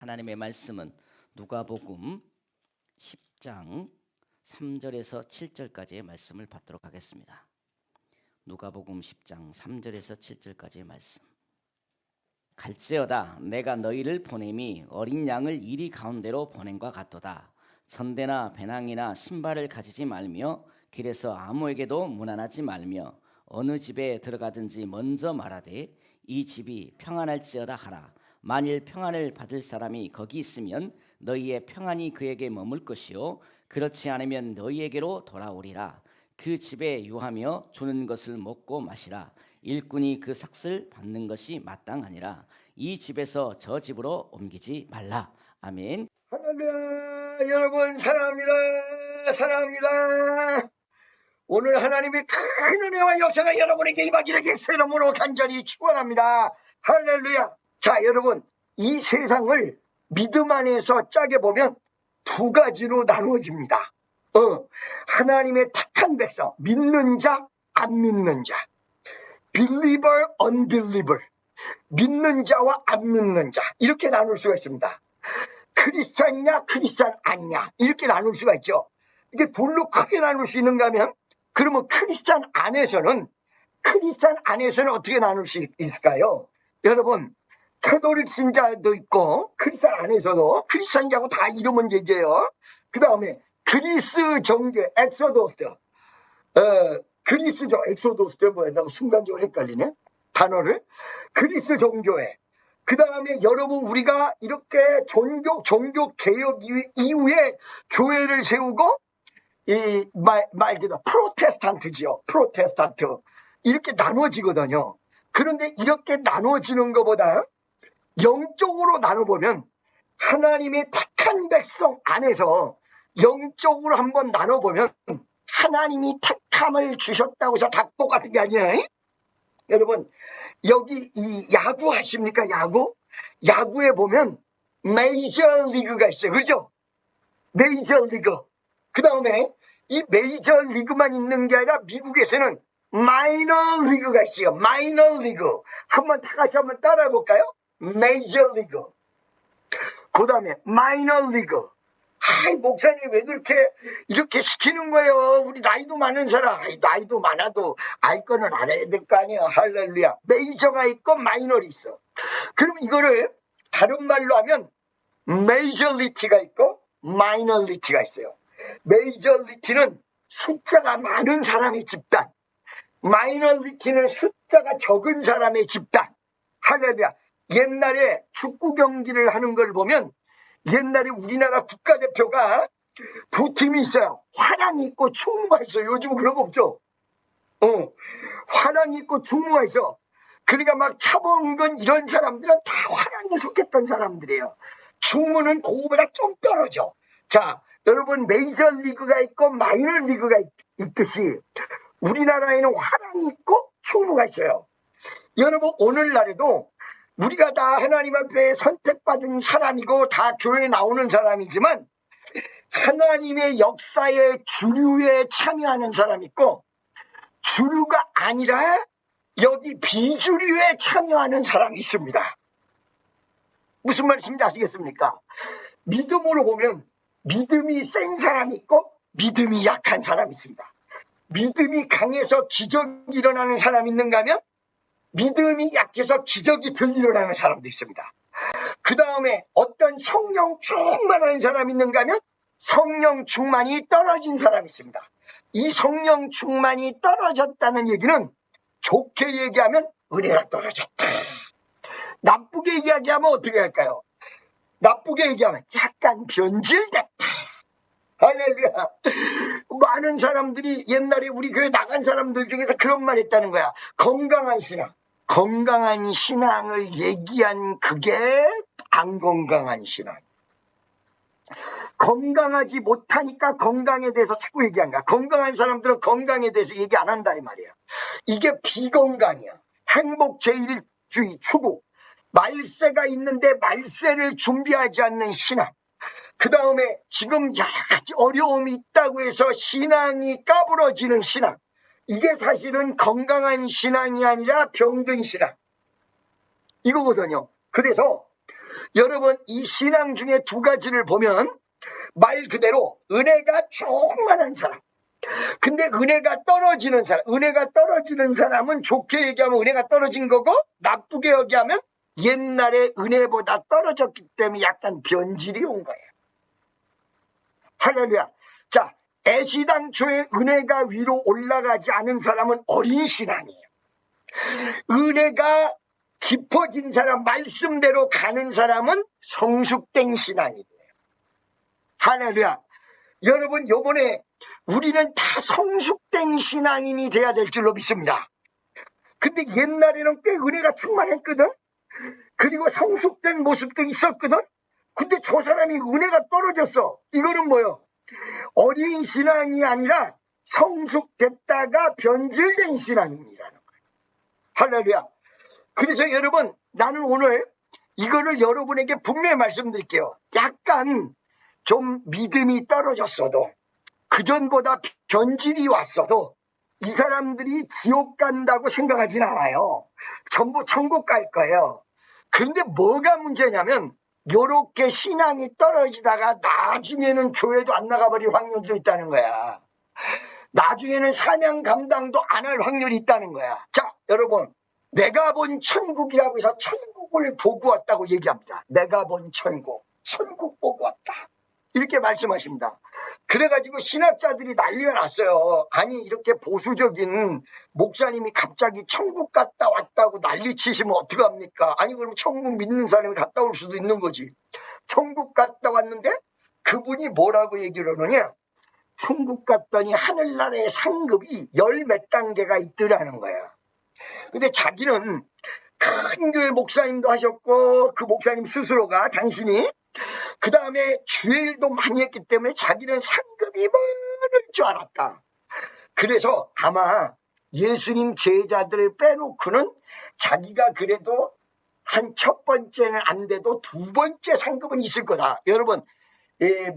하나님의 말씀은 누가복음 10장 3절에서 7절까지의 말씀을 받도록 하겠습니다. 누가복음 10장 3절에서 7절까지의 말씀. 갈지어다 내가 너희를 보냄이 어린 양을 이리 가운데로 보냄과 같도다. 천대나 배낭이나 신발을 가지지 말며 길에서 아무에게도 문안하지 말며 어느 집에 들어가든지 먼저 말하되 이 집이 평안할지어다 하라. 만일 평안을 받을 사람이 거기 있으면 너희의 평안이 그에게 머물 것이요 그렇지 않으면 너희에게로 돌아오리라. 그 집에 유하며 주는 것을 먹고 마시라. 일꾼이 그 삭을 받는 것이 마땅하니라. 이 집에서 저 집으로 옮기지 말라. 아멘. 할렐루야. 여러분 사랑합니다. 사랑합니다. 오늘 하나님의 큰 은혜와 역사가 여러분에게 임하기를 객세 이름으로 간절히 축원합니다. 할렐루야. 자, 여러분, 이 세상을 믿음 안에서 짜게 보면 두 가지로 나누어집니다. 하나님의 택한 백성, 믿는 자, 안 믿는 자. believer, unbeliever. 믿는 자와 안 믿는 자. 이렇게 나눌 수가 있습니다. 크리스찬이냐, 크리스찬 아니냐. 이렇게 나눌 수가 있죠. 이게 둘로 크게 나눌 수 있는가 하면, 그러면 크리스찬 안에서는 어떻게 나눌 수 있을까요? 여러분, 캐톨릭 신자도 있고 크리스찬 안에서도 크리스찬이라고 다 이름은 얘기해요. 그 다음에 그리스 정교 엑소도스, 그리스죠. 엑소도스 뭐야? 나 순간적으로 헷갈리네 단어를. 그리스 정교회. 그 다음에 여러분 우리가 이렇게 종교 개혁 이후에 교회를 세우고 말 그대로 프로테스탄트지요. 프로테스탄트. 이렇게 나눠지거든요. 그런데 이렇게 나눠지는 것보다 영적으로 나눠보면 하나님의 택한 백성 안에서 영적으로 한번 나눠보면 하나님이 택함을 주셨다고 해서 다 똑같은 게 아니에요. 여러분 여기 이 야구 하십니까? 야구에 보면 메이저 리그가 있어요. 그렇죠? 메이저 리그. 그 다음에 이 메이저 리그만 있는 게 아니라 미국에서는 마이너 리그가 있어요. 마이너 리그. 한번 다 같이 한번 따라해 볼까요? 메이저 리그. 그 다음에 마이너 리그. 목사님 왜 이렇게 시키는 거예요? 우리 나이도 많은 사람. 나이도 많아도 알 거는 알아야 될 거 아니에요. 할렐루야. 메이저가 있고 마이너리 있어. 그럼 이거를 다른 말로 하면 메이저리티가 있고 마이너리티가 있어요. 메이저리티는 숫자가 많은 사람의 집단, 마이너리티는 숫자가 적은 사람의 집단. 할렐루야. 옛날에 축구 경기를 하는 걸 보면 옛날에 우리나라 국가대표가 두 팀이 있어요. 화랑이 있고 충무가 있어요. 요즘은 그런 거 없죠. 화랑이 있고 충무가 있어. 그러니까 막 차범근 이런 사람들은 다 화랑에 속했던 사람들이에요. 충무는 그거보다 좀 떨어져. 자, 여러분 메이저리그가 있고 마이너리그가 있듯이 우리나라에는 화랑이 있고 충무가 있어요. 여러분 오늘날에도 우리가 다 하나님 앞에 선택받은 사람이고 다 교회에 나오는 사람이지만 하나님의 역사의 주류에 참여하는 사람이 있고 주류가 아니라 여기 비주류에 참여하는 사람이 있습니다. 무슨 말씀인지 아시겠습니까? 믿음으로 보면 믿음이 센 사람이 있고 믿음이 약한 사람이 있습니다. 믿음이 강해서 기적이 일어나는 사람이 있는가 하면 믿음이 약해서 기적이 덜 일어나는 사람도 있습니다. 그 다음에 어떤 성령 충만한 사람이 있는가 하면 성령 충만이 떨어진 사람이 있습니다. 이 성령 충만이 떨어졌다는 얘기는 좋게 얘기하면 은혜가 떨어졌다. 나쁘게 이야기하면 어떻게 할까요? 나쁘게 얘기하면 약간 변질됐다. 할렐루야. 많은 사람들이 옛날에 우리 교회 나간 사람들 중에서 그런 말 했다는 거야. 건강한 신앙을 얘기한 그게 안 건강한 신앙. 건강하지 못하니까 건강에 대해서 자꾸 얘기한 거야. 건강한 사람들은 건강에 대해서 얘기 안 한다 이 말이야. 이게 비건강이야. 행복제일주의 추구. 말세가 있는데 말세를 준비하지 않는 신앙. 그 다음에 지금 여러 가지 어려움이 있다고 해서 신앙이 까부러지는 신앙. 이게 사실은 건강한 신앙이 아니라 병든 신앙. 이거거든요. 그래서 여러분, 이 신앙 중에 두 가지를 보면 말 그대로 은혜가 충만한 사람, 근데 은혜가 떨어지는 사람은 좋게 얘기하면 은혜가 떨어진 거고, 나쁘게 얘기하면 옛날에 은혜보다 떨어졌기 때문에 약간 변질이 온 거예요. 할렐루야. 자, 애시당초에 은혜가 위로 올라가지 않은 사람은 어린 신앙이에요. 은혜가 깊어진 사람, 말씀대로 가는 사람은 성숙된 신앙이에요. 할렐루야. 여러분, 요번에 우리는 다 성숙된 신앙인이 돼야 될 줄로 믿습니다. 근데 옛날에는 꽤 은혜가 충만했거든. 그리고 성숙된 모습도 있었거든. 근데 저 사람이 은혜가 떨어졌어. 이거는 뭐요? 어린 신앙이 아니라 성숙됐다가 변질된 신앙인이라는 거예요. 할렐루야. 그래서 여러분, 나는 오늘 이거를 여러분에게 분명히 말씀드릴게요. 약간 좀 믿음이 떨어졌어도, 그전보다 변질이 왔어도 이 사람들이 지옥 간다고 생각하진 않아요. 전부 천국 갈 거예요. 그런데 뭐가 문제냐면, 요렇게 신앙이 떨어지다가 나중에는 교회도 안 나가버릴 확률도 있다는 거야. 나중에는 사명 감당도 안 할 확률이 있다는 거야. 자, 여러분, 내가 본 천국이라고 해서 천국을 보고 왔다고 얘기합니다. 내가 본 천국 보고 왔다, 이렇게 말씀하십니다. 그래가지고 신학자들이 난리가 났어요. 아니, 이렇게 보수적인 목사님이 갑자기 천국 갔다 왔다고 난리치시면 어떡합니까? 아니, 그럼 천국 믿는 사람이 갔다 올 수도 있는 거지. 천국 갔다 왔는데 그분이 뭐라고 얘기를 하느냐? 천국 갔더니 하늘나라의 상급이 열 몇 단계가 있더라는 거야. 근데 자기는 큰 교회 목사님도 하셨고, 그 목사님 스스로가, 당신이 그 다음에 주일도 많이 했기 때문에 자기는 상급이 많을 줄 알았다. 그래서 아마 예수님 제자들을 빼놓고는 자기가 그래도 한 첫 번째는 안 돼도 두 번째 상급은 있을 거다. 여러분,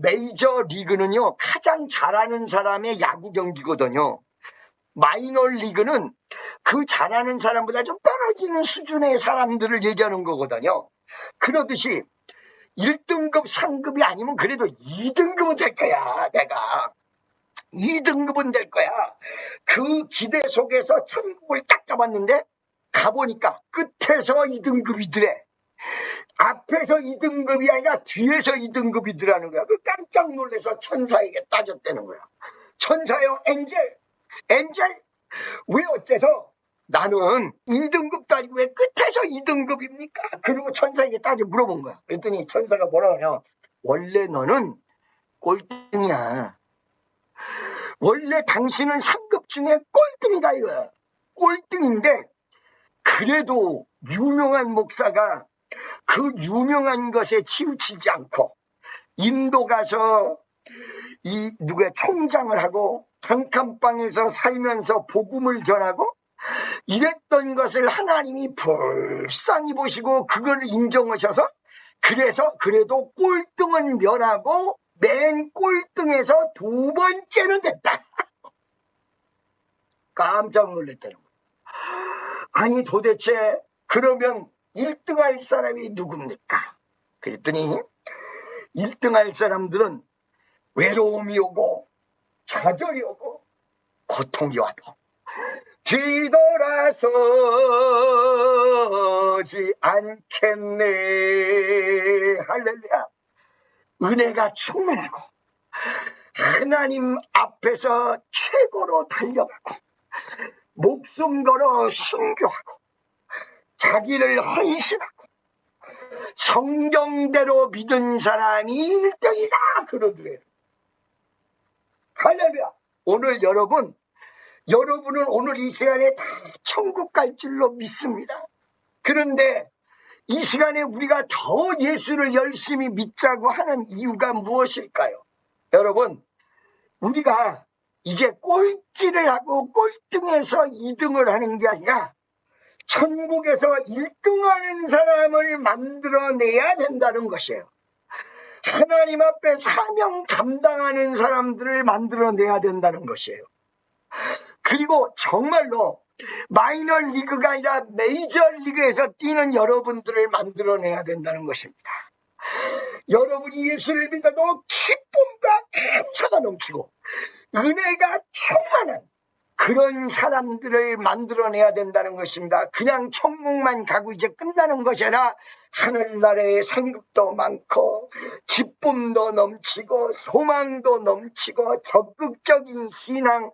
메이저 리그는요, 가장 잘하는 사람의 야구 경기거든요. 마이너 리그는 그 잘하는 사람보다 좀 떨어지는 수준의 사람들을 얘기하는 거거든요. 그러듯이 1등급 상급이 아니면 그래도 2등급은 될 거야. 내가 2등급은 될 거야. 그 기대 속에서 천국을 딱 가봤는데, 가보니까 끝에서 2등급이더래. 앞에서 2등급이 아니라 뒤에서 2등급이더라는 거야. 그 깜짝 놀라서 천사에게 따졌다는 거야. 천사요, 엔젤, 왜 어째서 나는 2등급도 아니고 왜 끝에서 2등급입니까? 그리고 천사에게 따져 물어본 거야. 그랬더니 천사가 뭐라 하냐? 원래 너는 꼴등이야. 원래 당신은 상급 중에 꼴등이다 이거야. 꼴등인데, 그래도 유명한 목사가 그 유명한 것에 치우치지 않고 인도 가서 누가 총장을 하고 단칸방에서 살면서 복음을 전하고 이랬던 것을 하나님이 불쌍히 보시고 그걸 인정하셔서, 그래서 그래도 꼴등은 면하고 맨 꼴등에서 두 번째는 됐다. 깜짝 놀랐다는 거예요. 아니, 도대체 그러면 1등할 사람이 누굽니까? 그랬더니 1등할 사람들은 외로움이 오고 좌절이 오고 고통이 와도 뒤돌아서지 않겠네. 할렐루야. 은혜가 충만하고 하나님 앞에서 최고로 달려가고 목숨 걸어 순교하고 자기를 헌신하고 성경대로 믿은 사람이 1등이다 그러더래요. 할렐루야. 오늘 여러분은 오늘 이 시간에 다 천국 갈 줄로 믿습니다. 그런데 이 시간에 우리가 더 예수를 열심히 믿자고 하는 이유가 무엇일까요? 여러분, 우리가 이제 꼴찌를 하고 꼴등에서 2등을 하는 게 아니라 천국에서 1등하는 사람을 만들어내야 된다는 것이에요. 하나님 앞에 사명 감당하는 사람들을 만들어내야 된다는 것이에요. 그리고 정말로 마이너 리그가 아니라 메이저 리그에서 뛰는 여러분들을 만들어내야 된다는 것입니다. 여러분이 예수를 믿어도 기쁨과 감사가 넘치고 은혜가 충만한 그런 사람들을 만들어내야 된다는 것입니다. 그냥 천국만 가고 이제 끝나는 것이 아니라 하늘나라의 상급도 많고 기쁨도 넘치고 소망도 넘치고 적극적인 신앙,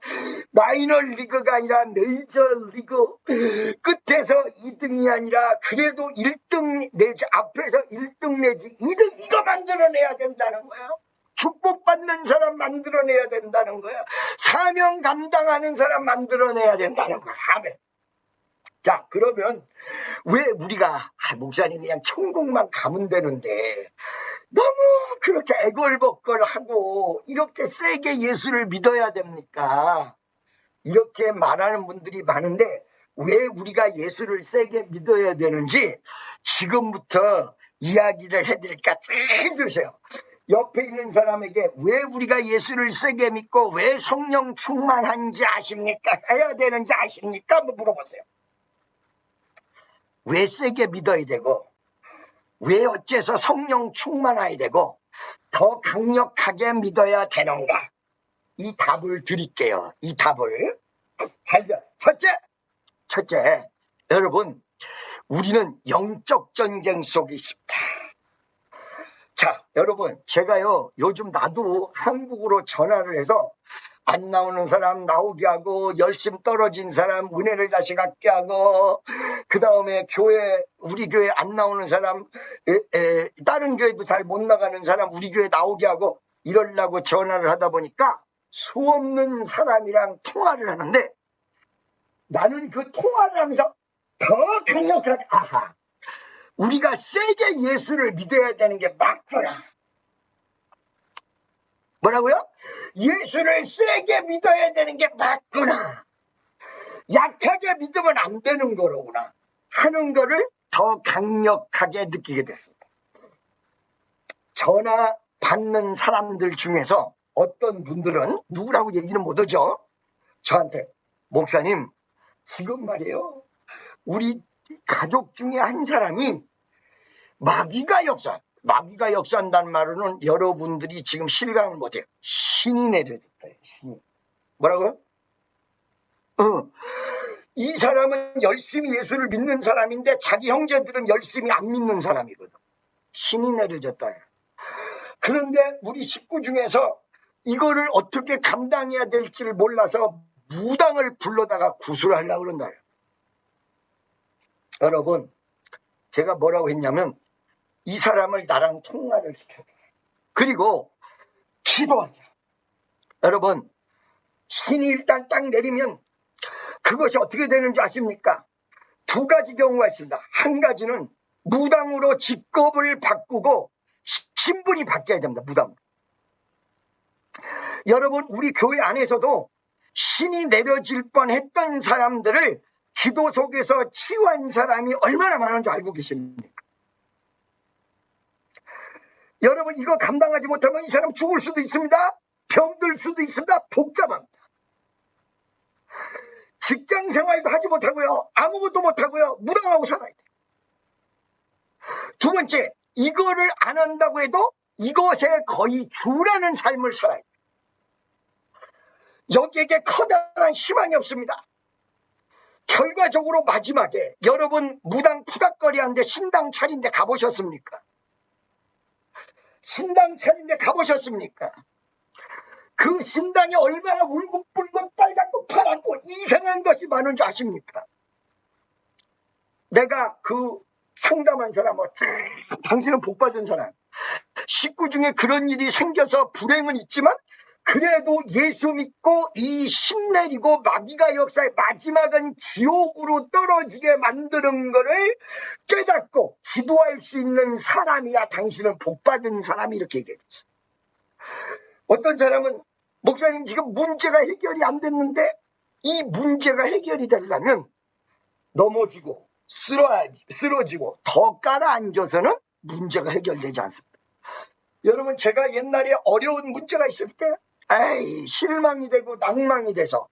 마이너 리그가 아니라 메이저 리그, 끝에서 2등이 아니라 그래도 1등 내지 앞에서 1등 내지 2등, 이거 만들어내야 된다는 거예요. 축복받는 사람 만들어내야 된다는 거야. 사명 감당하는 사람 만들어내야 된다는 거야. 아멘. 자, 그러면 왜 우리가 목사님 그냥 천국만 가면 되는데 너무 그렇게 애걸복걸하고 이렇게 세게 예수를 믿어야 됩니까? 이렇게 말하는 분들이 많은데 왜 우리가 예수를 세게 믿어야 되는지 지금부터 이야기를 해드릴까? 잘 들으세요. 옆에 있는 사람에게 왜 우리가 예수를 세게 믿고 왜 성령 충만한지 아십니까? 해야 되는지 아십니까? 한번 물어보세요. 왜 세게 믿어야 되고 왜 어째서 성령 충만해야 되고 더 강력하게 믿어야 되는가? 이 답을 드릴게요. 이 답을 잘 들어. 첫째, 여러분, 우리는 영적 전쟁 속에 있습니다. 자, 여러분, 제가요 요즘 나도 한국으로 전화를 해서 안 나오는 사람 나오게 하고 열심 떨어진 사람 은혜를 다시 갖게 하고 그 다음에 우리 교회 안 나오는 사람 다른 교회도 잘 못 나가는 사람 우리 교회 나오게 하고 이러려고 전화를 하다 보니까 수없는 사람이랑 통화를 하는데 나는 그 통화를 하면서 더 강력하게 우리가 세게 예수를 믿어야 되는 게 맞구나. 뭐라고요? 예수를 세게 믿어야 되는 게 맞구나. 약하게 믿으면 안 되는 거로구나 하는 거를 더 강력하게 느끼게 됐습니다. 전화 받는 사람들 중에서 어떤 분들은 누구라고 얘기는 못하죠. 저한테 목사님 지금 말이에요 우리 가족 중에 한 사람이 마귀가 역사한다는 말로는 여러분들이 지금 실감을 못해요. 신이 내려졌다. 신이. 뭐라고요? 이 사람은 열심히 예수를 믿는 사람인데 자기 형제들은 열심히 안 믿는 사람이거든. 신이 내려졌다. 그런데 우리 식구 중에서 이거를 어떻게 감당해야 될지를 몰라서 무당을 불러다가 구술하려고 그런다. 여러분, 제가 뭐라고 했냐면 이 사람을 나랑 통화를 시켜줘. 그리고 기도하자. 여러분, 신이 일단 딱 내리면 그것이 어떻게 되는지 아십니까? 두 가지 경우가 있습니다. 한 가지는 무당으로 직급을 바꾸고 신분이 바뀌어야 됩니다. 무당. 여러분, 우리 교회 안에서도 신이 내려질 뻔했던 사람들을 기도 속에서 치유한 사람이 얼마나 많은지 알고 계십니까? 여러분, 이거 감당하지 못하면 이 사람 죽을 수도 있습니다. 병들 수도 있습니다. 복잡합니다. 직장 생활도 하지 못하고요. 아무것도 못하고요. 무당하고 살아야 돼요. 두 번째, 이거를 안 한다고 해도 이것에 거의 주라는 삶을 살아야 돼요. 여기에게 커다란 희망이 없습니다. 결과적으로 마지막에 여러분 무당 푸닥거리한데 신당 차린데 가보셨습니까? 신당 차린데 가보셨습니까? 그 신당에 얼마나 울긋불긋 빨갛고 파랗고 이상한 것이 많은 줄 아십니까? 내가 그 상담한 사람, 당신은 복받은 사람, 식구 중에 그런 일이 생겨서 불행은 있지만 그래도 예수 믿고 이 신 내리고 마귀가 역사의 마지막은 지옥으로 떨어지게 만드는 거를 깨닫고 기도할 수 있는 사람이야 당신은 복받은 사람이, 이렇게 얘기했지. 어떤 사람은 목사님 지금 문제가 해결이 안 됐는데 이 문제가 해결이 되려면 넘어지고 쓰러지고 더 깔아앉아서는 문제가 해결되지 않습니다. 여러분, 제가 옛날에 어려운 문제가 있을 때 실망이 되고 낭망이 돼서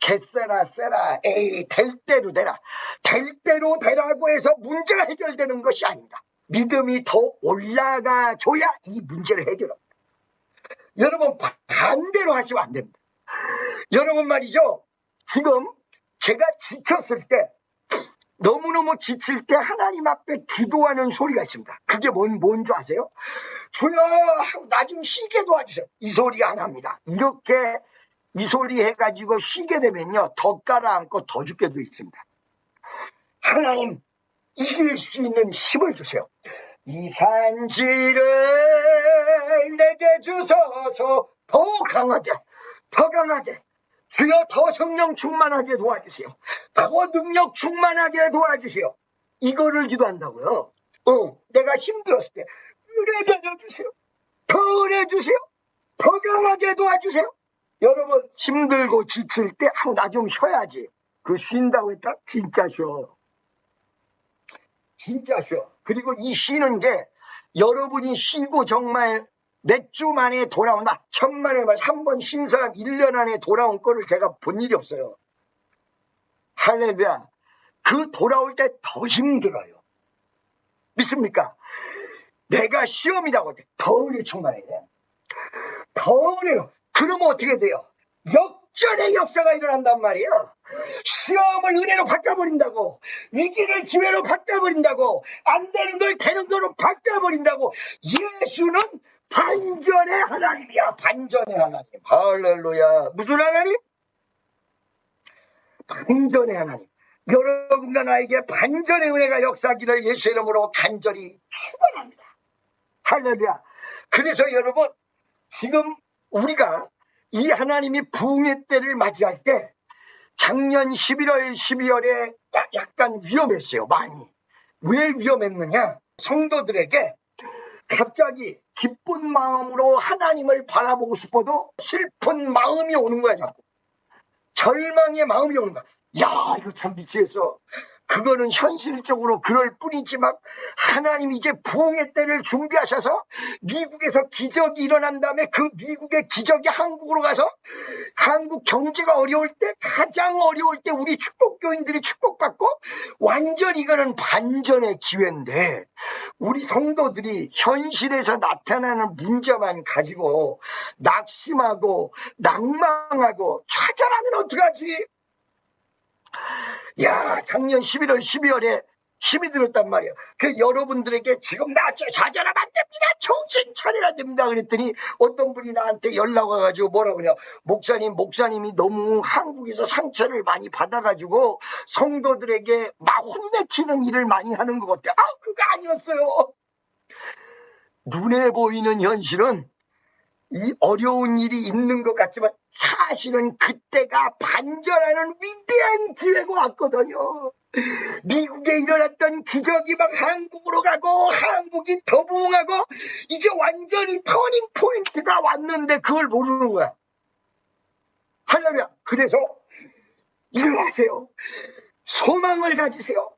개쎄라 쎄라 에이 될 대로 되라 될 대로 되라고 해서 문제가 해결되는 것이 아닙니다. 믿음이 더 올라가줘야 이 문제를 해결합니다. 여러분 반대로 하시면 안 됩니다. 여러분 말이죠. 지금 제가 지쳤을 때 너무너무 지칠 때 하나님 앞에 기도하는 소리가 있습니다. 그게 뭔지 아세요? 주여 나 좀 쉬게 도와주세요. 이 소리 안 합니다. 이렇게 이 소리 해가지고 쉬게 되면요 더 깔아앉고 더 죽게도 있습니다. 하나님 이길 수 있는 힘을 주세요. 이 산지를 내게 주소서. 더 강하게 주여 더 성령 충만하게 도와주세요. 더 능력 충만하게 도와주세요. 이거를 기도한다고요. 내가 힘들었을 때 은혜 내려주세요. 더 은혜 주세요. 더 강하게 도와주세요. 여러분 힘들고 지칠 때 나 좀 쉬어야지. 그 쉰다고 했다? 진짜 쉬어. 진짜 쉬어. 그리고 이 쉬는 게 여러분이 쉬고 정말 몇 주 만에 돌아온다. 천만에 한 번 쉰 사람 1년 안에 돌아온 거를 제가 본 일이 없어요. 할렐루야. 그 돌아올 때 더 힘들어요. 믿습니까? 내가 시험이라고 할 때 더 은혜 충만해야 돼. 더 은혜로. 그러면 어떻게 돼요? 역전의 역사가 일어난단 말이에요. 시험을 은혜로 바꿔버린다고. 위기를 기회로 바꿔버린다고. 안 되는 걸 되는 거로 바꿔버린다고. 예수는 반전의 하나님이야. 반전의 하나님. 할렐루야. 무슨 하나님? 반전의 하나님. 여러분과 나에게 반전의 은혜가 역사하기를 예수의 이름으로 간절히 축원합니다. 할렐루야. 그래서 여러분 지금 우리가 이 하나님이 부흥의 때를 맞이할 때 작년 11월 12월에 약간 위험했어요. 많이. 왜 위험했느냐? 성도들에게 갑자기 기쁜 마음으로 하나님을 바라보고 싶어도 슬픈 마음이 오는 거야. 자꾸 절망의 마음이 오는 거야. 야 이거 참 미치겠어. 그거는 현실적으로 그럴 뿐이지만 하나님이 이제 부흥의 때를 준비하셔서 미국에서 기적이 일어난 다음에 그 미국의 기적이 한국으로 가서 한국 경제가 어려울 때 가장 어려울 때 우리 축복교인들이 축복받고 완전 이거는 반전의 기회인데 우리 성도들이 현실에서 나타나는 문제만 가지고 낙심하고 낭망하고 좌절하면 어떡하지? 야, 작년 11월, 12월에 힘이 들었단 말이에요. 그 여러분들에게 지금 나 좌절하면 안 됩니다. 정신 차려야 됩니다. 그랬더니 어떤 분이 나한테 연락 와가지고 뭐라고 그러냐. 목사님이 너무 한국에서 상처를 많이 받아가지고 성도들에게 막 혼내키는 일을 많이 하는 것 같아요. 그거 아니었어요. 눈에 보이는 현실은 이 어려운 일이 있는 것 같지만 사실은 그때가 반전하는 위대한 기회가 왔거든요. 미국에 일어났던 기적이 막 한국으로 가고 한국이 더 부흥하고 이제 완전히 터닝 포인트가 왔는데 그걸 모르는 거야. 할렐루야. 그래서 일어나세요. 소망을 가지세요.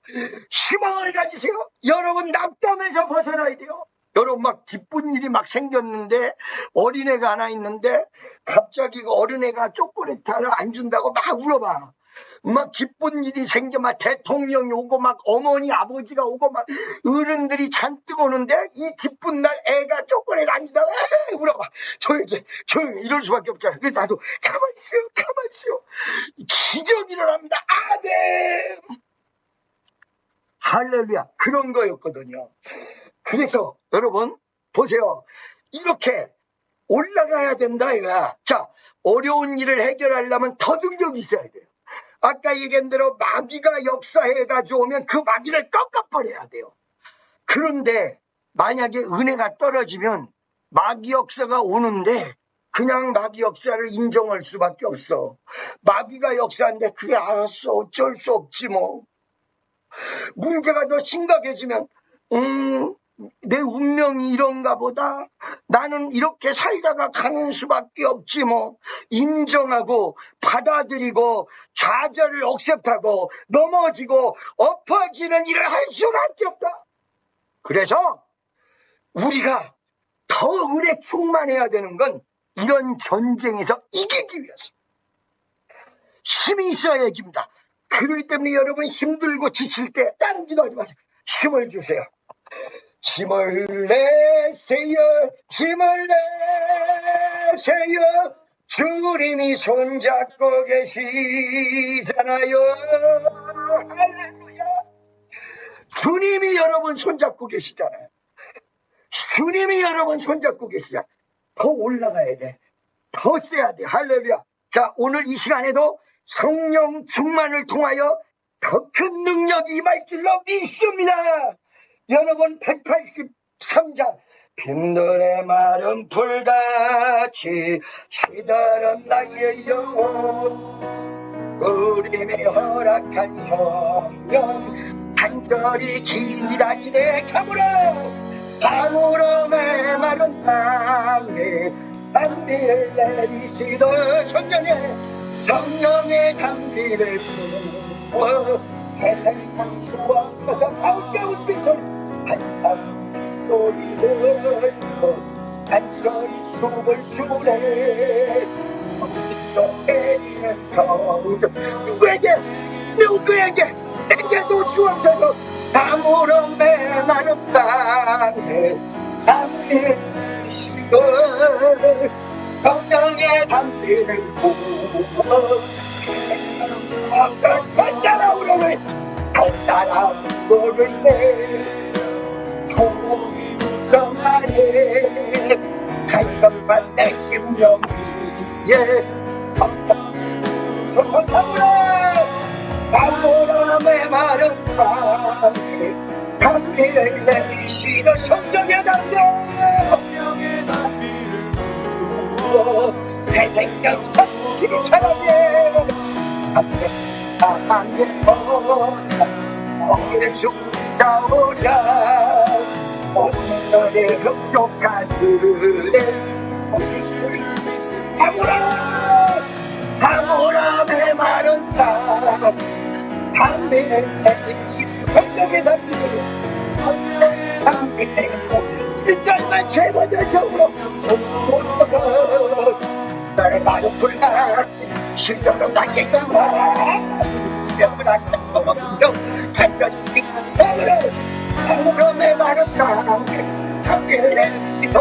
희망을 가지세요. 여러분 낙담에서 벗어나야 돼요. 여러분 막 기쁜 일이 막 생겼는데 어린애가 하나 있는데 갑자기 그 어린애가 초콜릿 하나 안 준다고 막 울어봐. 막 기쁜 일이 생겨 막 대통령이 오고 막 어머니 아버지가 오고 막 어른들이 잔뜩 오는데 이 기쁜 날 애가 초콜릿 안 준다고 울어봐. 조용히 이럴 수밖에 없잖아. 그래서 나도 가만히 있어요. 기적이 일어납니다. 아멘. 할렐루야. 그런 거였거든요. 그래서 여러분 보세요. 이렇게 올라가야 된다 이거야. 자, 어려운 일을 해결하려면 더 능력이 있어야 돼요. 아까 얘기한 대로 마귀가 역사해 가져오면 그 마귀를 꺾어버려야 돼요. 그런데 만약에 은혜가 떨어지면 마귀 역사가 오는데 그냥 마귀 역사를 인정할 수밖에 없어. 마귀가 역사인데 그게 알았어. 어쩔 수 없지 뭐. 문제가 더 심각해지면 내 운명이 이런가 보다. 나는 이렇게 살다가 가는 수밖에 없지 뭐. 인정하고 받아들이고 좌절을 억셉트하고 넘어지고 엎어지는 일을 할 수밖에 없다. 그래서 우리가 더 은혜 충만해야 되는 건 이런 전쟁에서 이기기 위해서. 힘이 있어야 이깁니다. 그렇기 때문에 여러분 힘들고 지칠 때 다른 기도하지 마세요. 힘을 주세요. 힘을 내세요. 힘을 내세요. 주님이 손잡고 계시잖아요. 할렐루야. 주님이 여러분 손잡고 계시잖아요. 주님이 여러분 손잡고 계시잖아요. 더 올라가야 돼. 더 세야 돼. 할렐루야. 자, 오늘 이 시간에도 성령 충만을 통하여 더 큰 능력이 임할 줄로 믿습니다. 여러분 183장 빈들의 마른 불같이 시달은 나의 영혼 우림이 허락한 성령 간절히 기다리네. 가물어 메마른 땅에 담비를 내리시던 성령의 담비를 부어 세상 주옵소서. 가운데운 빛을 한참 소리를 간절히 춤을 추네. 내리는 성령 누구에게도 주옵소서. 가물어 메마른 땅에 담비를 내리시던 성령의 담비를 부어 따라오르네. 따라오르네. 통이 무성하네. 갈것만 내 심령 위에 가물어 메마른 땅에 담비를 내리시던 성령의 담비 새 생명 성취 사랑해. 하나님 어디를 숨다오랴. 오늘의 흡족한 들에 가물어 메마른 땅 담비를 내리시고 성령의 담비를 1절만 최고의 적으로 나의 마른 불가 실력으로 나의 명을 간절히 가물어 메마른 땅에 담비를 내리시고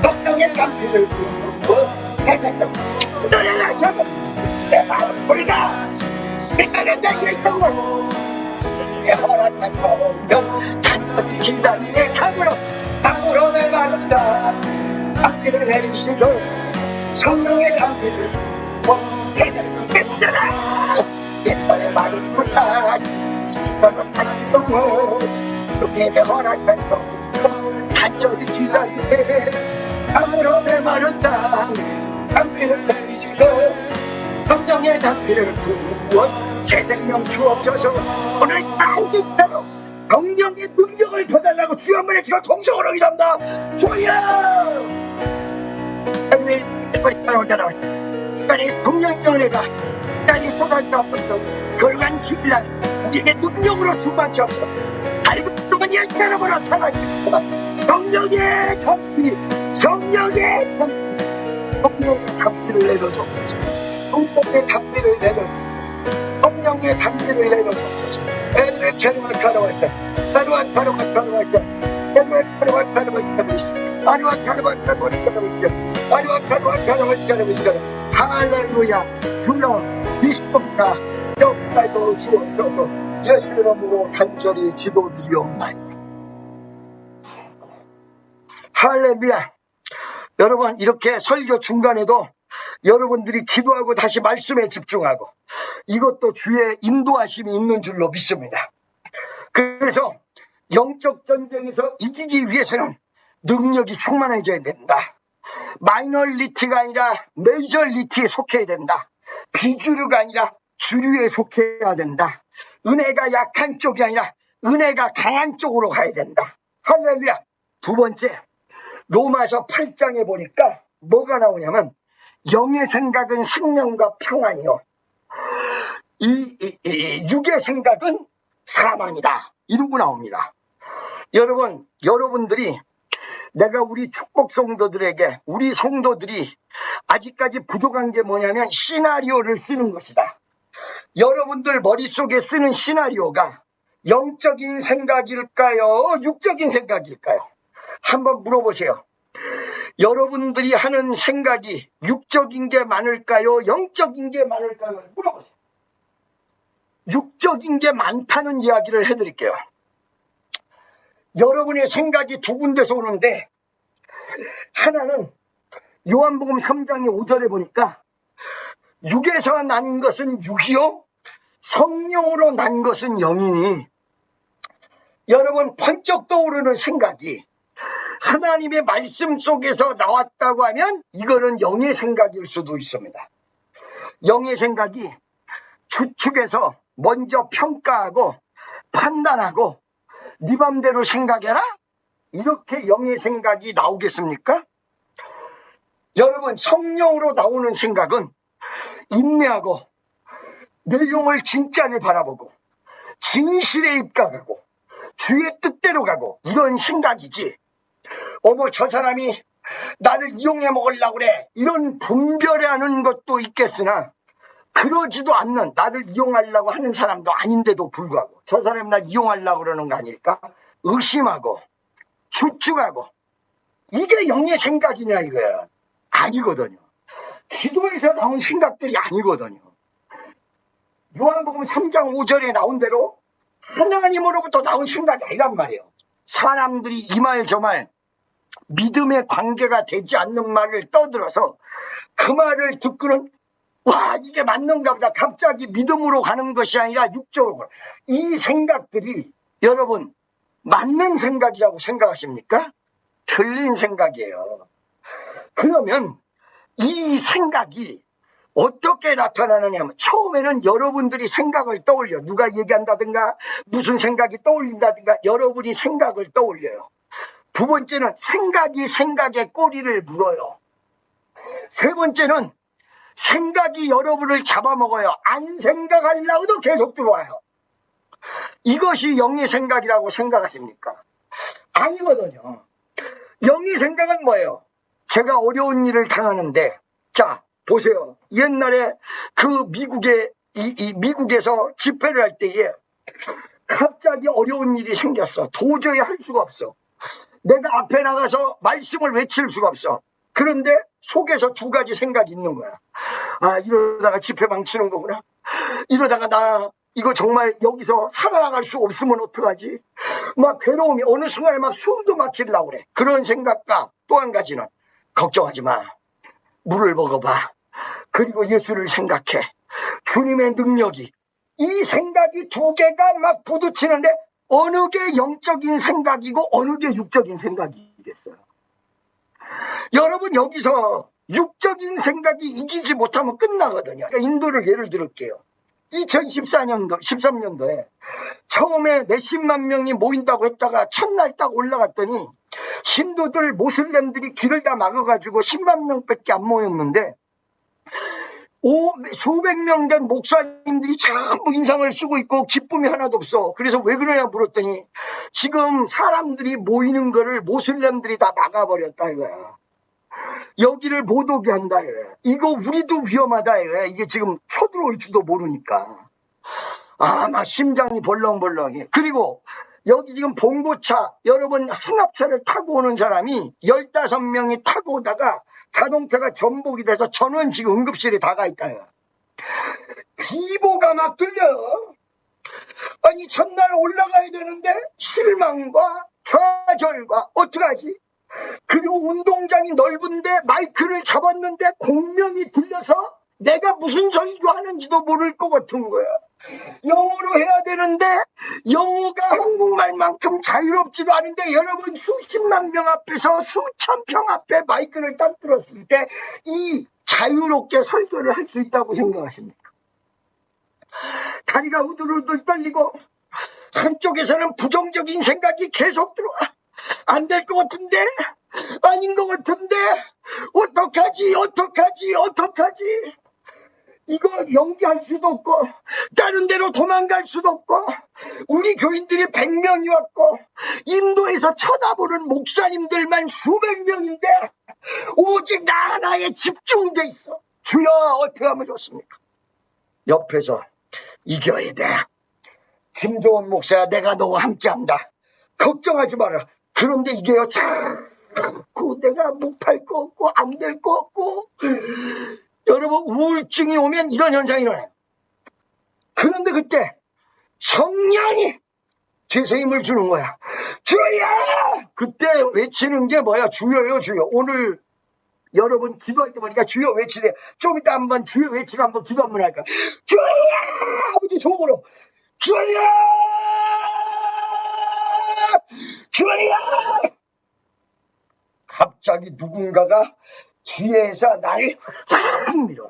성령의 담비를 부어 너를 하셔도 내 마른 불가 시간은 나의 영혼 내 허락한 성령 간절히 기다리네. 가물어 메마른 땅 담비를 내리시고 성령의 담비를 세상을 뺏더라. 옛날에 마른 불가 너는 다시 동원 주님의 허락한 성령 간절히 기다리네. 가물어 메마른 땅 담비를 내리시고 성령의 담비를 부어 새 생명 주옵소서. 오늘 알겠다로 성령의 능력을 더 달라고 주여 한번 해주고 동성으로 기도합니다. 주여 아니 성령의 은혜가 아니 쏟아져고 있어. 결간 주일날 우리에게 능력으로 충만케 하소서. 밝은 동안 예체로으로 살아있습니다. 성령의 담비 성령의 담비를 내려줘. 성령의 담비를 내려줘. 성령의 담비를 내려주소서. 엘레 캐르만 가라왔어. 나루한 가라만 가라왔어. 엘레 캐르만 가라만 가라왔어. 아루한 가라만 가라만 가라왔어. 아루한 가라만 가라만 가라왔어. 할렐루야. 주여 믿습니다. 여기까지도 주옵소서. 예수 이름으로 간절히 기도드리옵나이다. 할렐루야. 여러분 이렇게 설교 중간에도 여러분들이 기도하고 다시 말씀에 집중하고 이것도 주의 인도하심이 있는 줄로 믿습니다. 그래서 영적 전쟁에서 이기기 위해서는 능력이 충만해져야 된다. 마이너리티가 아니라 메이저리티에 속해야 된다. 비주류가 아니라 주류에 속해야 된다. 은혜가 약한 쪽이 아니라 은혜가 강한 쪽으로 가야 된다. 할렐루야. 두 번째, 로마서 8장에 보니까 뭐가 나오냐면 영의 생각은 생명과 평안이요 육의 생각은 사망이다. 이러고 나옵니다. 여러분들이 내가 우리 축복 성도들에게 우리 성도들이 아직까지 부족한 게 뭐냐면 시나리오를 쓰는 것이다. 여러분들 머릿속에 쓰는 시나리오가 영적인 생각일까요? 육적인 생각일까요? 한번 물어보세요. 여러분들이 하는 생각이 육적인 게 많을까요? 영적인 게 많을까요? 물어보세요. 육적인 게 많다는 이야기를 해드릴게요. 여러분의 생각이 두 군데서 오는데, 하나는 요한복음 3장의 5절에 보니까 육에서 난 것은 육이요 성령으로 난 것은 영이니, 여러분 번쩍 떠오르는 생각이 하나님의 말씀 속에서 나왔다고 하면 이거는 영의 생각일 수도 있습니다. 영의 생각이 추측해서 먼저 평가하고 판단하고 네 맘대로 생각해라? 이렇게 영의 생각이 나오겠습니까? 여러분, 성령으로 나오는 생각은 인내하고 내용을 진짜를 바라보고 진실에 입각하고 주의 뜻대로 가고 이런 생각이지, 어머 저 사람이 나를 이용해 먹으려고 그래 이런 분별하는 것도 있겠으나 그러지도 않는, 나를 이용하려고 하는 사람도 아닌데도 불구하고 저 사람이 날 이용하려고 그러는 거 아닐까 의심하고 추측하고, 이게 영의 생각이냐 이거야. 아니거든요. 기도에서 나온 생각들이 아니거든요. 요한복음 3장 5절에 나온 대로 하나님으로부터 나온 생각이 아니란 말이에요. 사람들이 이 말 저 말 믿음의 관계가 되지 않는 말을 떠들어서 그 말을 듣고는 와 이게 맞는가 보다, 갑자기 믿음으로 가는 것이 아니라 육적으로. 이 생각들이 여러분 맞는 생각이라고 생각하십니까? 틀린 생각이에요. 그러면 이 생각이 어떻게 나타나느냐 하면, 처음에는 여러분들이 생각을 떠올려. 누가 얘기한다든가 무슨 생각이 떠올린다든가 여러분이 생각을 떠올려요. 두 번째는 생각이 생각의 꼬리를 물어요. 세 번째는 생각이 여러분을 잡아먹어요. 안 생각하려고도 계속 들어와요. 이것이 영의 생각이라고 생각하십니까? 아니거든요. 영의 생각은 뭐예요? 제가 어려운 일을 당하는데, 자 보세요. 옛날에 그 미국에서 집회를 할 때에 갑자기 어려운 일이 생겼어. 도저히 할 수가 없어. 내가 앞에 나가서 말씀을 외칠 수가 없어. 그런데 속에서 두 가지 생각이 있는 거야. 아, 이러다가 집회 망치는 거구나. 이러다가 나 이거 정말 여기서 살아나갈 수 없으면 어떡하지? 막 괴로움이 어느 순간에 막 숨도 막히려고 그래. 그런 생각과 또 한 가지는 걱정하지 마. 물을 먹어봐. 그리고 예수를 생각해. 주님의 능력이. 이 생각이 두 개가 막 부딪히는데 어느 게 영적인 생각이고 어느 게 육적인 생각이겠어요? 여러분, 여기서 육적인 생각이 이기지 못하면 끝나거든요. 그러니까 인도를 예를 들을게요. 2014년도, 13년도에 처음에 몇십만 명이 모인다고 했다가 첫날 딱 올라갔더니 힌두들, 모슬렘들이 길을 다 막아가지고 10만 명밖에 안 모였는데 수백 명 된 목사님들이 전부 인상을 쓰고 있고 기쁨이 하나도 없어. 그래서 왜 그러냐 물었더니 지금 사람들이 모이는 거를 모슬렘들이 다 막아버렸다 이거야. 여기를 못 오게 한다 이거야. 이거 우리도 위험하다 이거야. 이게 지금 쳐들어올지도 모르니까. 아, 막 심장이 벌렁벌렁해. 그리고 여기 지금 봉고차, 여러분 승합차를 타고 오는 사람이 15명이 타고 오다가 자동차가 전복이 돼서 전원 지금 응급실에 다 가 있다. 비보가 막 뚫려요. 아니 첫날 올라가야 되는데 실망과 좌절과 어떡하지? 그리고 운동장이 넓은데 마이크를 잡았는데 공명이 들려서 내가 무슨 설교하는지도 모를 것 같은 거야. 영어로 해야 되는데 영어가 한국말만큼 자유롭지도 않은데 여러분 수십만 명 앞에서 수천 평 앞에 마이크를 딱 들었을 때 이 자유롭게 설교를 할 수 있다고 생각하십니까? 다리가 우들우들 떨리고 한쪽에서는 부정적인 생각이 계속 들어와. 안 될 것 같은데? 아닌 것 같은데? 어떡하지? 이거 연기할 수도 없고 다른 데로 도망갈 수도 없고 우리 교인들이 100명이 왔고 인도에서 쳐다보는 목사님들만 수백 명인데 오직 오직 나 하나에 집중돼 있어. 주여 어떻게 하면 좋습니까? 옆에서 이겨야 돼. 김종원 목사야, 내가 너와 함께한다. 걱정하지 마라. 그런데 이게요, 자꾸 내가 못할 거 없고 안 될 거 없고. 여러분, 우울증이 오면 이런 현상이 일어나요. 그런데 그때 성령이 죄서 힘을 주는 거야. 주여! 그때 외치는 게 뭐야? 주여요, 주여. 오늘 여러분 기도할 때 보니까 주여 외치래. 좀 이따 한번 주여 외치고 한번 기도 한번 할까? 주여! 아버지 종으로 주여! 주여! 갑자기 누군가가 뒤에서 나를 확 밀어.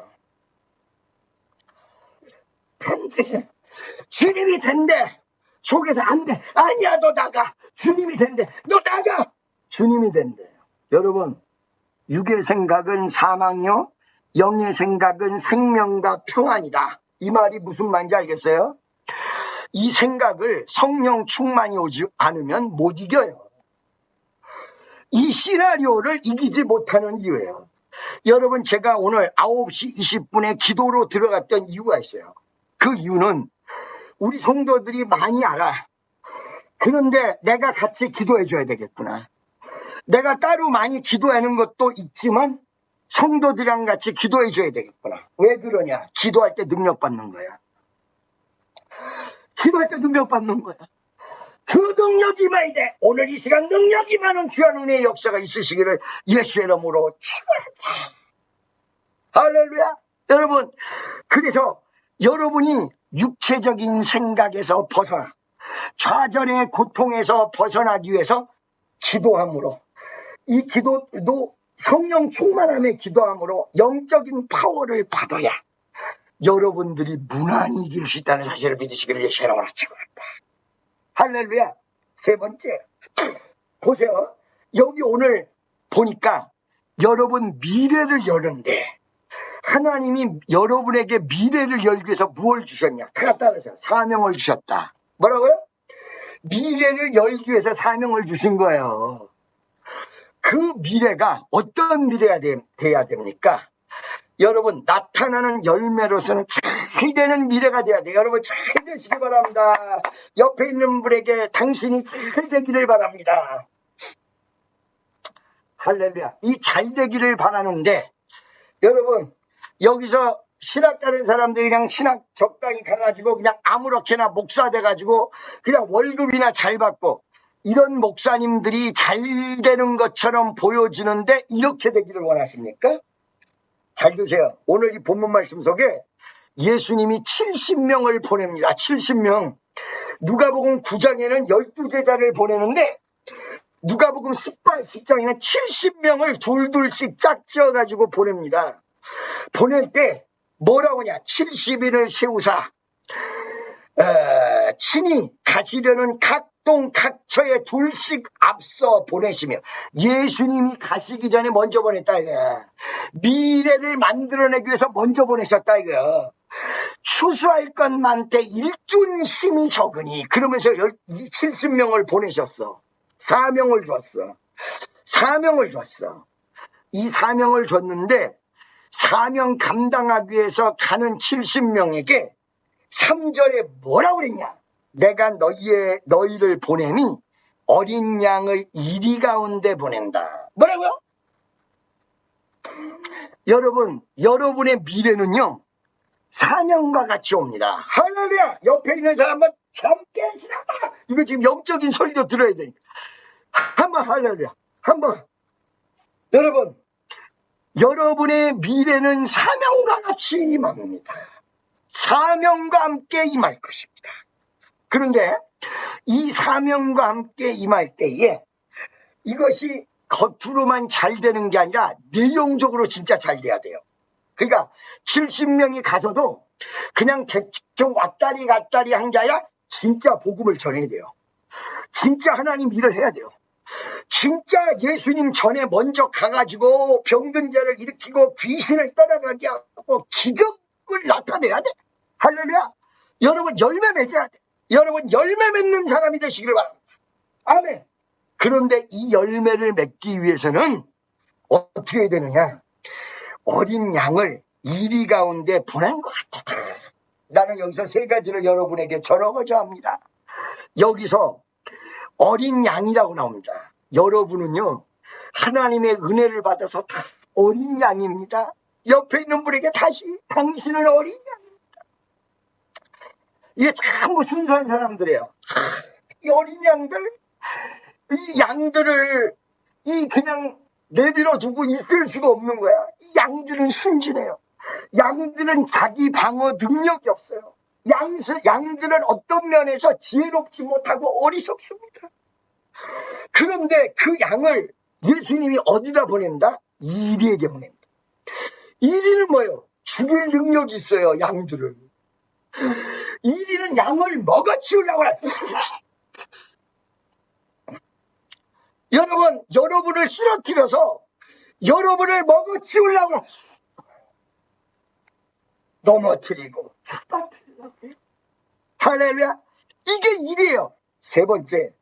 주님이 된대. 속에서 안 돼. 아니야, 너 나가. 주님이 된대. 너 나가. 주님이 된대. 여러분, 육의 생각은 사망이요, 영의 생각은 생명과 평안이다. 이 말이 무슨 말인지 알겠어요? 이 생각을 성령 충만이 오지 않으면 못 이겨요. 이 시나리오를 이기지 못하는 이유예요. 여러분, 제가 오늘 9시 20분에 기도로 들어갔던 이유가 있어요. 그 이유는 우리 성도들이 많이 알아. 그런데 내가 같이 기도해 줘야 되겠구나. 내가 따로 많이 기도하는 것도 있지만 성도들이랑 같이 기도해 줘야 되겠구나. 왜 그러냐? 기도할 때 능력 받는 거야. 기도할 때 능력 받는 거야. 그 능력이 임해야 돼. 오늘 이 시간 능력이 많은 귀한 은혜의 역사가 있으시기를 예수의 이름으로 축원합니다. 할렐루야. 여러분, 그래서 여러분이 육체적인 생각에서 벗어나, 좌절의 고통에서 벗어나기 위해서 기도함으로, 이 기도도 성령 충만함의 기도함으로 영적인 파워를 받아야 여러분들이 무난히 이길 수 있다는 사실을 믿으시기를 예수의 이름으로 축원합니다. 할렐루야. 세 번째, 보세요. 여기 오늘 보니까 여러분 미래를 여는데 하나님이 여러분에게 미래를 열기 위해서 무엇을 주셨냐? 다 따라서 사명을 주셨다. 뭐라고요? 미래를 열기 위해서 사명을 주신 거예요. 그 미래가 어떤 미래가 돼야 됩니까? 여러분, 나타나는 열매로서는 잘 되는 미래가 돼야 돼요. 여러분, 잘 되시기 바랍니다. 옆에 있는 분에게 당신이 잘 되기를 바랍니다. 할렐루야. 이 잘 되기를 바라는데, 여러분, 여기서 신학 가는 사람들이 그냥 신학 적당히 가가지고 그냥 아무렇게나 목사 돼가지고 그냥 월급이나 잘 받고 이런 목사님들이 잘 되는 것처럼 보여지는데 이렇게 되기를 원하십니까? 잘 드세요. 오늘 이 본문 말씀 속에 예수님이 70명을 보냅니다. 70명. 누가복음 9장에는 12제자를 보내는데 누가복음 10장에는 70명을 둘둘씩 짝지어가지고 보냅니다. 보낼 때 뭐라고 하냐? 70인을 세우사 친히 가시려는 각 동 각처에 둘씩 앞서 보내시며, 예수님이 가시기 전에 먼저 보냈다 이거야. 미래를 만들어내기 위해서 먼저 보내셨다 이거야. 추수할 것 많되 일꾼 힘이 적으니, 그러면서 70명을 보내셨어. 사명을 줬어. 사명을 줬어. 이 사명을 줬는데 사명 감당하기 위해서 가는 70명에게 3절에 뭐라고 그랬냐? 내가 너희를 보냄이 어린 양을 이리 가운데 보낸다. 뭐라고요? 여러분, 여러분의 미래는요 사명과 같이 옵니다. 할렐루야. 옆에 있는 사람은 참게 지나다. 이거 지금 영적인 소리도 들어야 되니까 한번 할렐루야. 한번. 여러분, 여러분의 미래는 사명과 같이 임합니다. 사명과 함께 임할 것입니다. 그런데 이 사명과 함께 임할 때에 이것이 겉으로만 잘 되는 게 아니라 내용적으로 진짜 잘 돼야 돼요. 그러니까 70명이 가서도 그냥 대충 왔다리 갔다리 한 게 아니라 진짜 복음을 전해야 돼요. 진짜 하나님 일을 해야 돼요. 진짜 예수님 전에 먼저 가가지고 병든 자를 일으키고 귀신을 떠나가게 하고 기적을 나타내야 돼. 할렐루야. 여러분 열매 맺어야 돼. 여러분 열매 맺는 사람이 되시길 바랍니다. 아멘. 그런데 이 열매를 맺기 위해서는 어떻게 해야 되느냐? 어린 양을 이리 가운데 보낸 것 같다. 나는 여기서 세 가지를 여러분에게 전하고자 합니다. 여기서 어린 양이라고 나옵니다. 여러분은요, 하나님의 은혜를 받아서 다 어린 양입니다. 옆에 있는 분에게 다시 당신은 어린 양입니다. 이게 참 순수한 사람들이에요. 이 어린 양들, 이 양들을 그냥 내버려 두고 있을 수가 없는 거야. 이 양들은 순진해요. 양들은 자기 방어 능력이 없어요. 양들은 어떤 면에서 지혜롭지 못하고 어리석습니다. 그런데 그 양을 예수님이 어디다 보낸다? 이리에게 보낸다. 이리는 뭐예요? 죽일 능력이 있어요, 양들을. 이리는 양을 먹어치우려고 해. 여러분을 쓰러뜨려서 여러분을 먹어치우려고 해. 넘어뜨리고 잡아뜨리려고 해요. 할렐루야. 이게 일이에요. 세 번째,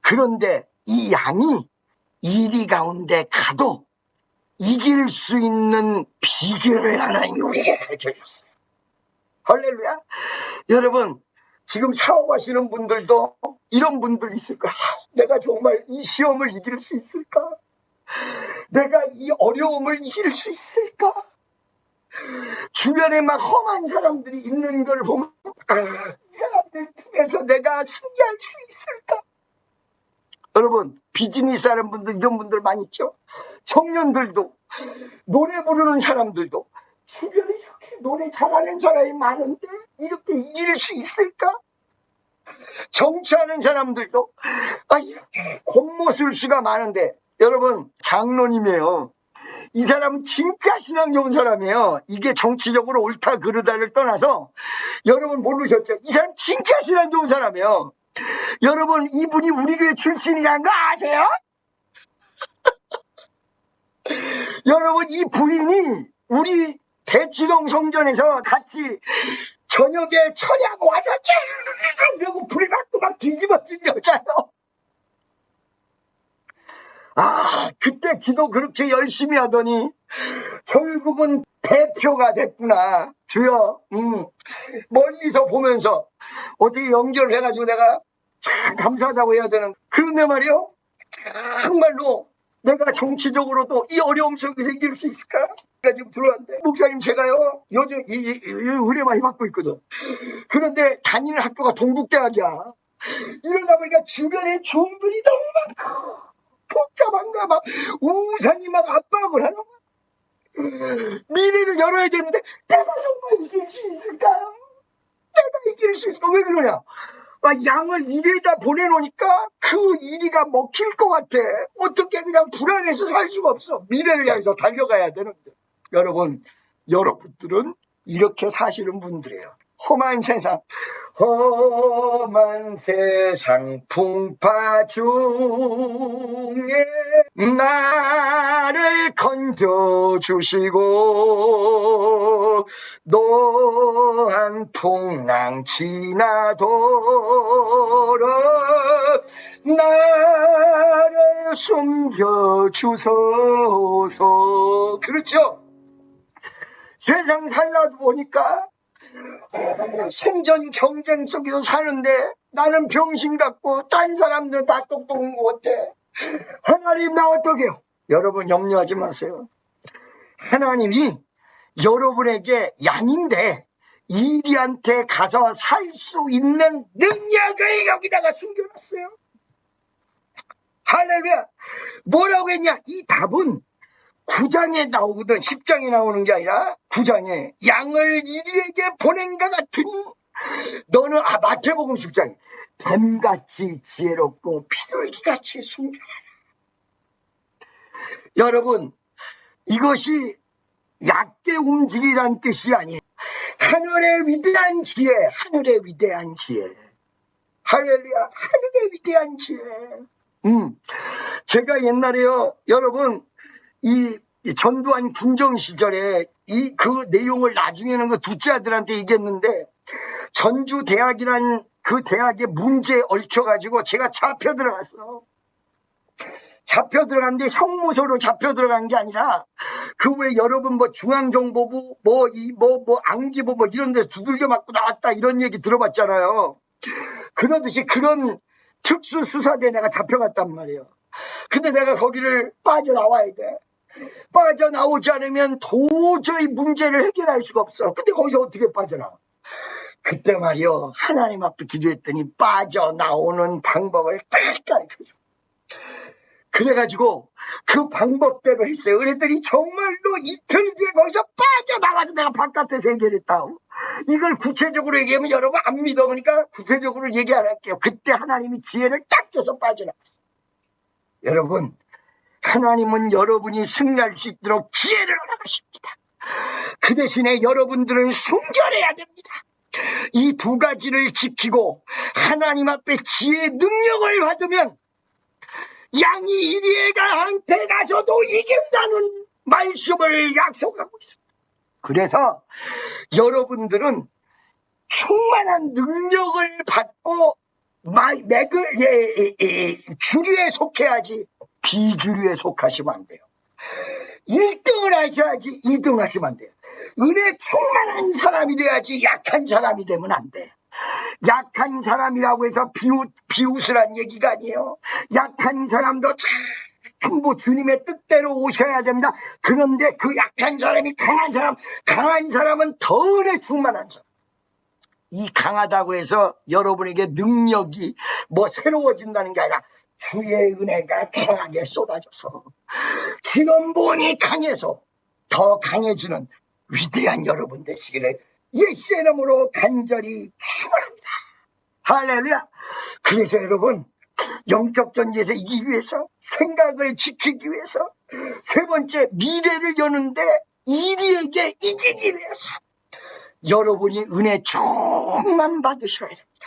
그런데 이 양이 이리 가운데 가도 이길 수 있는 비결을 하나님이 우리에게 가르쳐줬어요. 할렐루야. 여러분, 지금 사업하시는 분들도 이런 분들 있을 거야. 내가 정말 이 시험을 이길 수 있을까? 내가 이 어려움을 이길 수 있을까? 주변에 막 험한 사람들이 있는 걸 보면 이 사람들 중에서 내가 승리할 수 있을까? 여러분, 비즈니스 하는 분들, 이런 분들 많이 있죠? 청년들도, 노래 부르는 사람들도 주변에 이렇게 노래 잘하는 사람이 많은데 이렇게 이길 수 있을까? 정치하는 사람들도 이렇게 겉모술수가 많은데, 여러분, 장로님이에요. 이 사람은 진짜 신앙 좋은 사람이에요. 이게 정치적으로 옳다 그르다를 떠나서 여러분 모르셨죠? 이 사람 진짜 신앙 좋은 사람이에요. 여러분, 이분이 우리 교회 출신이라는 거 아세요? 여러분, 이 부인이 우리 대치동 성전에서 같이 저녁에 철야하고 와서 이러고 불 받고 막 뒤집어진 여자요. 그때 기도 그렇게 열심히 하더니 결국은 대표가 됐구나. 주여, 멀리서 보면서 어떻게 연결해가지고 내가 참 감사하다고 해야 되는. 그런데 말이요, 정말로 내가 정치적으로도 이 어려움 속에서 이길 수 있을까? 제가 지금 들어왔는데, 목사님, 제가요 요즘 이 은혜 많이 받고 있거든. 그런데 다니는 학교가 동국대학이야. 이러다 보니까 주변에 종들이 너무 많고 복잡한가 막 우상이 막 압박을 하는 거야. 미래를 열어야 되는데 내가 정말 이길 수 있을까? 내가 이길 수 있을까? 왜 그러냐? 양을 이리에다 보내놓으니까 그 이리가 먹힐 것 같아. 어떻게 그냥 불안해서 살 수가 없어. 미래를 향해서 달려가야 되는데. 여러분들은 이렇게 사시는 분들이에요. 험한 세상 풍파 중에 나를 건져주시고 노한 풍랑 지나도록 나를 숨겨주소서. 그렇죠? 세상 살다 보니까 생존 경쟁 속에서 사는데 나는 병신 같고 딴 사람들은 다 똑똑한 것 같아. 하나님, 나 어떡해요? 여러분, 염려하지 마세요. 하나님이 여러분에게 양인데 이리한테 가서 살 수 있는 능력을 여기다가 숨겨놨어요. 할렐루야. 뭐라고 했냐? 이 답은 9장에 나오거든. 10장에 나오는 게 아니라 9장에 양을 이리에게 보낸 것 같으니 너는 마태복음 10장에 뱀같이 지혜롭고 비둘기같이 순결하라. 여러분, 이것이 얕게 움직이란 뜻이 아니에요. 하늘의 위대한 지혜, 하늘의 위대한 지혜. 할렐루야. 하늘의 위대한 지혜. 제가 옛날에요, 여러분, 이 전두환 군정 시절에 그 내용을 나중에는 그 둘째 아들한테 얘기했는데, 전주 대학이란 그 대학에 문제에 얽혀가지고 제가 잡혀 들어갔어. 잡혀 들어갔는데 형무소로 잡혀 들어간 게 아니라 그 후에 여러분 뭐 중앙정보부 뭐 앙지부 뭐 이런 데서 두들겨 맞고 나왔다 이런 얘기 들어봤잖아요. 그러듯이 그런 특수수사대에 내가 잡혀갔단 말이에요. 근데 내가 거기를 빠져나와야 돼. 빠져나오지 않으면 도저히 문제를 해결할 수가 없어. 근데 거기서 어떻게 빠져나와? 그때 말이요, 하나님 앞에 기도했더니 빠져나오는 방법을 딱 가르쳐줘. 그래가지고 그 방법대로 했어요. 그랬더니 정말로 이틀 뒤에 거기서 빠져나와서 내가 바깥에서 해결했다. 이걸 구체적으로 얘기하면 여러분 안 믿어. 그러니까 구체적으로 얘기 안 할게요. 그때 하나님이 지혜를 딱 줘서 빠져나왔어요. 여러분, 하나님은 여러분이 승리할 수 있도록 지혜를 허락하십니다. 그 대신에 여러분들은 순결해야 됩니다. 이 두 가지를 지키고 하나님 앞에 지혜의 능력을 받으면 양이 이리에가한테 가서도 이긴다는 말씀을 약속하고 있습니다. 그래서 여러분들은 충만한 능력을 받고 주류에 속해야지 비주류에 속하시면 안 돼요. 1등을 하셔야지 2등 하시면 안 돼요. 은혜 충만한 사람이 돼야지 약한 사람이 되면 안 돼. 약한 사람이라고 해서 비웃으란 얘기가 아니에요. 약한 사람도 전부 주님의 뜻대로 오셔야 된다. 그런데 그 약한 사람이 강한 사람은 더 은혜 충만한 사람. 이 강하다고 해서 여러분에게 능력이 뭐 새로워진다는 게 아니라 주의 은혜가 강하게 쏟아져서 기름부은이 강해서 더 강해지는 위대한 여러분 되시기를 예수의 이름으로 간절히 축원합니다. 할렐루야. 그래서 여러분, 영적 전쟁에서 이기기 위해서, 생각을 지키기 위해서, 세 번째 미래를 여는데 이리에게 이기기 위해서 여러분이 은혜 조금만 받으셔야 됩니다.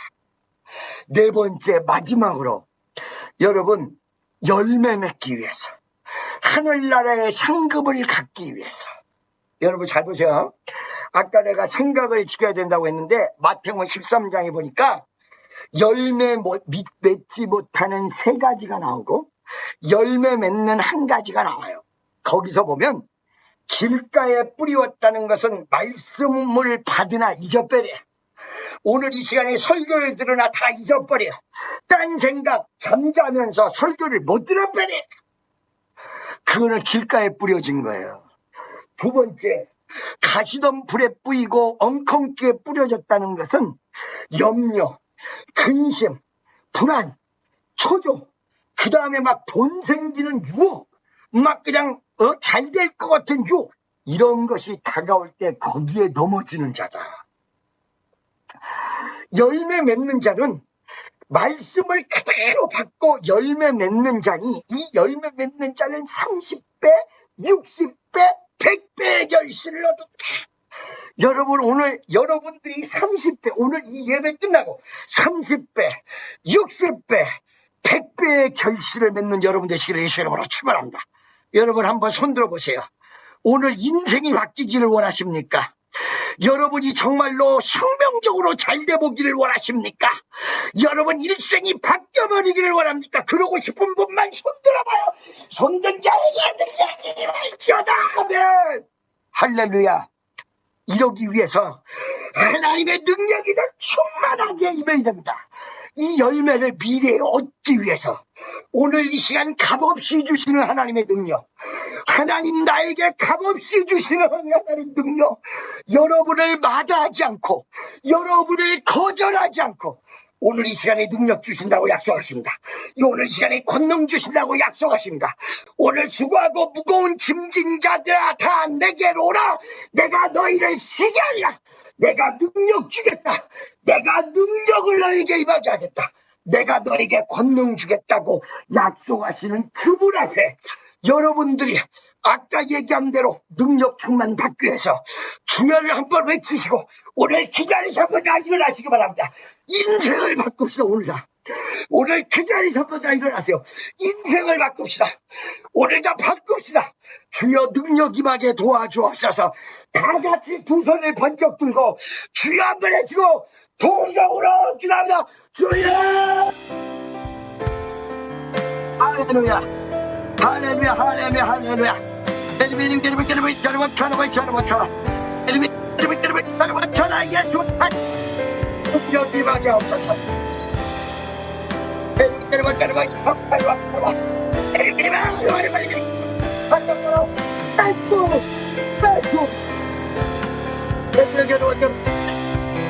네 번째 마지막으로 여러분 열매 맺기 위해서, 하늘나라의 상급을 갖기 위해서. 여러분 잘 보세요. 아까 내가 생각을 지켜야 된다고 했는데 마태복음 13장에 보니까 열매 맺지 못하는 3가지가 나오고 열매 맺는 1가지가 나와요. 거기서 보면 길가에 뿌리웠다는 것은 말씀을 받으나 잊어버려. 오늘 이 시간에 설교를 들으나 다 잊어버려. 딴 생각 잠자면서 설교를 못 들어버려. 그거는 길가에 뿌려진 거예요. 두 번째, 가시던 불에 뿌이고 엉겅퀴에 뿌려졌다는 것은 염려, 근심, 불안, 초조, 그 다음에 막 돈 생기는 유혹, 막 그냥 잘 될 것 같은 유혹, 이런 것이 다가올 때 거기에 넘어지는 자다. 열매 맺는 자는 말씀을 그대로 받고 열매 맺는 자니, 이 열매 맺는 자는 30배, 60배, 100배의 결실을 얻었다. 여러분, 오늘 여러분들이 30배, 오늘 이 예배 끝나고 30배, 60배, 100배의 결실을 맺는 여러분 되시기를 예수의 이름으로 축원합니다. 여러분 한번 손들어 보세요. 오늘 인생이 바뀌기를 원하십니까? 여러분이 정말로 혁명적으로 잘 돼보기를 원하십니까? 여러분 일생이 바뀌어버리기를 원합니까? 그러고 싶은 분만 손들어봐요. 손든 자에게 능력이 있지어다 하면 할렐루야. 이러기 위해서 하나님의 능력이 더 충만하게 임해야 됩니다. 이 열매를 미래에 얻기 위해서 오늘 이 시간 값없이 주시는 하나님의 능력, 하나님 나에게 값없이 주시는 하나님의 능력, 여러분을 마다하지 않고 여러분을 거절하지 않고 오늘 이 시간에 능력 주신다고 약속하십니다. 오늘 이 시간에 권능 주신다고 약속하십니다. 오늘 수고하고 무거운 짐진 자들아 다 내게로 오라. 내가 너희를 쉬게 하리라. 내가 능력 주겠다. 내가 능력을 너희에게 임하게 하겠다. 내가 너에게 권능 주겠다고 약속하시는 그분 앞에 여러분들이 아까 얘기한 대로 능력 충만 받기 위해서 주여를 한번 외치시고 오늘 그 자리에서 한번 일어나시기 바랍니다. 인생을 바꿉시다. 오늘 그 자리에서 한번 일어나세요. 인생을 바꿉시다. 오늘 다 바꿉시다. 주여 능력 임하게 도와주옵소서. 다 같이 두 손을 번쩍 들고 주여 한번 해주고 동성으로 기도합니다. 주여! 할렐루야. 할렐루야 할렐루야 할렐루야. 예수 여기 막이 없어서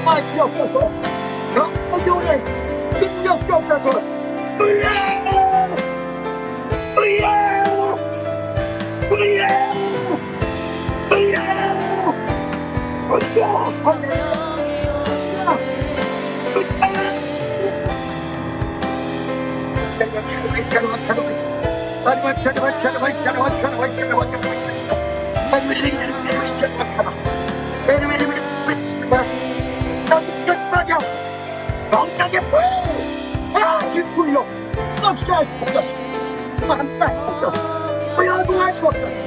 맛이 없어서 오늘 능력이 없어서 불러 없이 할 수 없어서 함께 할 수 없어서 할 수 없어서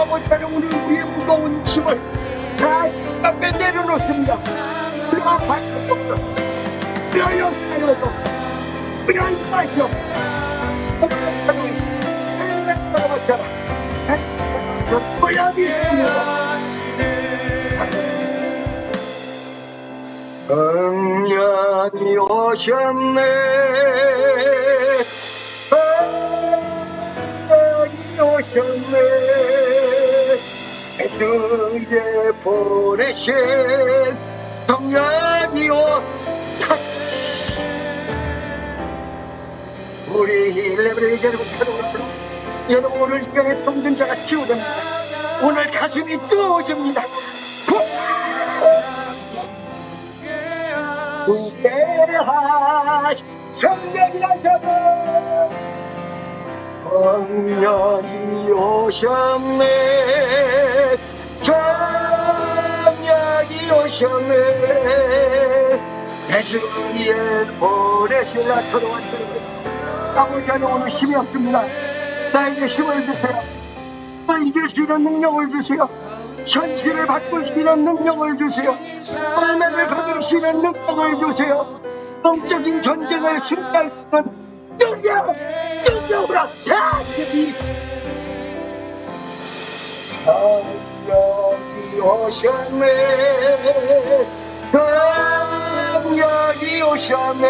아버지는 오늘 우리의 무거운 짐을 다 앞에 내려놓습니다. 그가 발톱 없어 그녀 살려서 그녀 마셔 성령이 오셨네. 성령이 오셨네. 주의 보내신 성령이 오셨네. 우리 레벨을 여러분 찾아오시고 여러분 오늘 시간에 병든 자가 치유됩니다. 오늘 가슴이 뜨거워집니다. 우대하시 성령이라셔도 성령이 오셨네. 성령이 오셨네. 내 주위에 보내신 나처럼 아버지 하나님 오늘 힘이 없습니다. 나에게 힘을 주세요. 날 이길 수 있는 능력을 주세요. 현실을 바꿀 수 있는 능력을 주세요. 얼매를 거둘 수 있는 능력을 주세요. 영적인 전쟁을 승리할 수 있는 능력으로 다시 성령이 오셨네. 성령이 오셨네.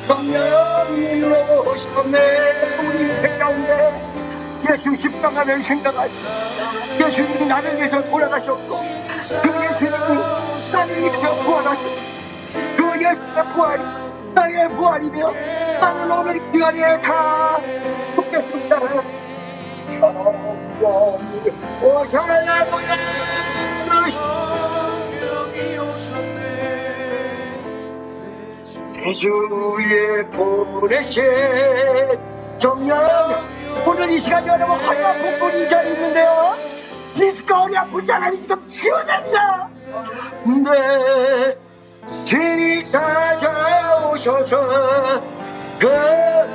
성령이 오셨네. 우리 인생 가운데 예수 십자가를 생각하시고 예수님이 나를 위해서 돌아가셨고 그 예수님이 나를 위해서 부활하셨고 그 예수의 부활이 나의 부활이며 나는 오늘 이 시간에 다 죽겠습니다. 성령이 오셨네. 주의 보내신 성령. 오늘 이 시간 여러분 허리 아픈 분이 이 자리에 있는데요. 디스크 허리 아픈 사람이 지금 치유됩니다. 네, 주님 찾아오셔서 그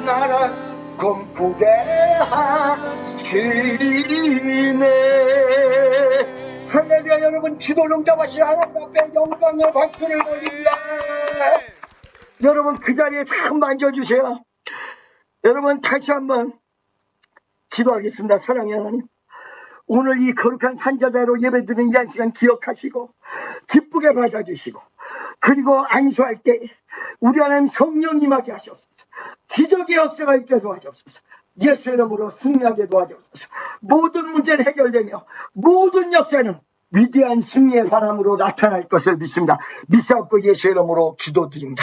나라 꿈꾸게 하시네. 할렐루야. 여러분 기도 응답하신 하나님 앞에 영광의 박수를 올립니다. 여러분 그 자리에 참 만져주세요. 여러분 다시 한번 기도하겠습니다. 사랑의 하나님, 오늘 이 거룩한 산자대로 예배드리는 이 한 시간 기억하시고 기쁘게 받아주시고 그리고 안수할 때 우리 하나님 성령 임하게 하시옵소서. 기적의 역사가 있게 도와주옵소서. 예수 이름으로 승리하게 도와주옵소서. 모든 문제는 해결되며 모든 역사는 위대한 승리의 바람으로 나타날 것을 믿습니다. 믿사옵고 예수 이름으로 기도드립니다.